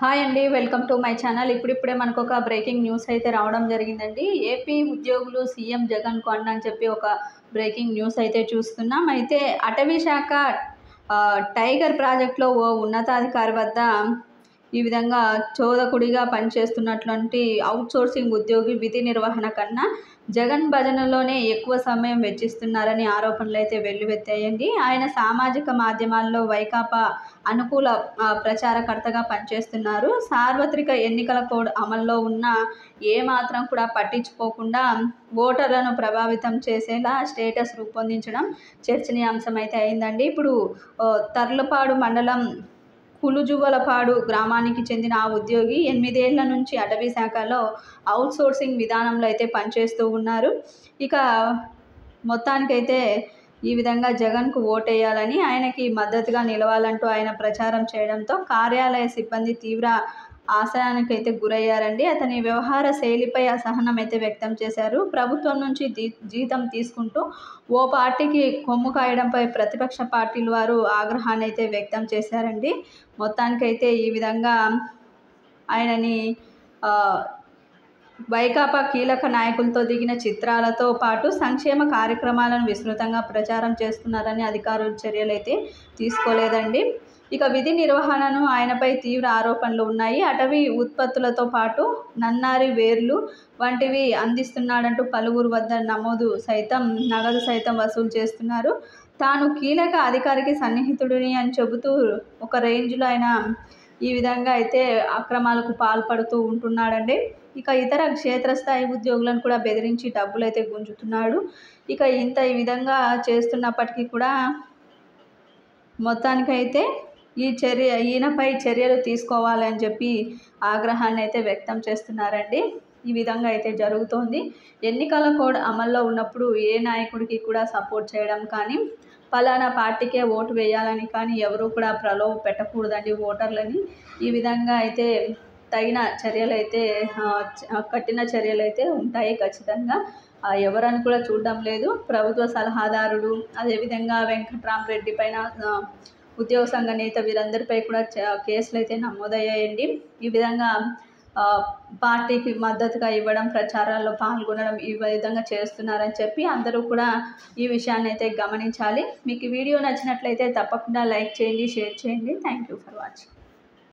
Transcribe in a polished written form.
Hi అండి, welcome to my channel. ఇప్పుడిప్పుడే మనకు ఒక బ్రేకింగ్ న్యూస్ అయితే రావడం జరిగిందండి. ఏపీ ఉద్యోగులు సీఎం జగన్కు అండ అని చెప్పి ఒక బ్రేకింగ్ న్యూస్ అయితే చూస్తున్నాం. అయితే అటవీ శాఖ టైగర్ ప్రాజెక్ట్లో ఓ ఉన్నతాధికారి వద్ద ఈ విధంగా చోదకుడిగా పనిచేస్తున్నటువంటి అవుట్సోర్సింగ్ ఉద్యోగి విధి నిర్వహణ కన్నా జగన్ భజనలోనే ఎక్కువ సమయం వెచ్చిస్తున్నారని ఆరోపణలు అయితే వెల్లువెత్తాయండి. ఆయన సామాజిక మాధ్యమాల్లో వైకాపా అనుకూల ప్రచారకర్తగా పనిచేస్తున్నారు. సార్వత్రిక ఎన్నికల కోడ్ అమల్లో ఉన్న ఏమాత్రం కూడా పట్టించుకోకుండా ఓటర్లను ప్రభావితం చేసేలా స్టేటస్ రూపొందించడం చర్చనీయాంశం అయితే అయిందండి. ఇప్పుడు తర్లుపాడు మండలం కులుజువలపాడు గ్రామానికి చెందిన ఆ ఉద్యోగి 8 ఏళ్ల నుంచి అటవీ శాఖలో అవుట్సోర్సింగ్ విధానంలో అయితే పనిచేస్తూ ఉన్నారు. ఇక మొత్తానికైతే ఈ విధంగా జగన్కు ఓటేయాలని, ఆయనకి మద్దతుగా నిలవాలంటూ ఆయన ప్రచారం చేయడంతో కార్యాలయ సిబ్బంది తీవ్ర ఆశయానికైతే గురయ్యారండి. అతని వ్యవహార శైలిపై అసహనం అయితే వ్యక్తం చేశారు. ప్రభుత్వం నుంచి జీతం తీసుకుంటూ ఓ పార్టీకి కొమ్ము కాయడంపై ప్రతిపక్ష పార్టీల వారు ఆగ్రహాన్ని అయితే వ్యక్తం చేశారండి. మొత్తానికైతే ఈ విధంగా ఆయనని వైకాపా కీలక నాయకులతో దిగిన చిత్రాలతో పాటు సంక్షేమ కార్యక్రమాలను విస్తృతంగా ప్రచారం చేస్తున్నారని అధికారులు చర్యలైతే తీసుకోలేదండి. ఇక విధి నిర్వహణను ఆయనపై తీవ్ర ఆరోపణలు ఉన్నాయి. అటవీ ఉత్పత్తులతో పాటు నన్నారి వేర్లు వంటివి అందిస్తున్నాడంటూ పలువురు వద్ద నగదు సైతం వసూలు చేస్తున్నారు. తాను కీలక అధికారికి సన్నిహితుడిని అని చెబుతూ ఒక రేంజ్లో ఆయన ఈ విధంగా అయితే అక్రమాలకు పాల్పడుతూ ఉంటున్నాడండి. ఇక ఇతర క్షేత్రస్థాయి ఉద్యోగులను కూడా బెదిరించి డబ్బులు అయితే గుంజుతున్నాడు. ఇక ఈ విధంగా చేస్తున్నప్పటికీ కూడా మొత్తానికైతే ఈయనపై చర్యలు తీసుకోవాలని చెప్పి ఆగ్రహాన్ని అయితే వ్యక్తం చేస్తున్నారండి. ఈ విధంగా అయితే జరుగుతోంది. ఎన్నికల కోడ్ అమల్లో ఉన్నప్పుడు ఏ నాయకుడికి కూడా సపోర్ట్ చేయడం కానీ, పలానా పార్టీకే ఓటు వేయాలని కానీ ఎవరు కూడా ప్రలోభ పెట్టకూడదండి ఓటర్లని. ఈ విధంగా అయితే తగిన చర్యలైతే కఠిన చర్యలైతే ఉంటాయి ఖచ్చితంగా. ఎవరని కూడా చూడడం లేదు. ప్రభుత్వ సలహాదారుడు, అదేవిధంగా వెంకట్రామరెడ్డి పైన ఉద్యోగ సంఘ నేత వీరందరిపై కూడా కేసులు అయితే నమోదయ్యాయండి. ఈ విధంగా పార్టీకి మద్దతుగా ఇవ్వడం, ప్రచారాల్లో పాల్గొనడం ఈ విధంగా చేస్తున్నారని చెప్పి అందరూ కూడా ఈ విషయాన్ని అయితే గమనించాలి. మీకు ఈ వీడియో నచ్చినట్లయితే తప్పకుండా లైక్ చేయండి, షేర్ చేయండి. Thank you for watching.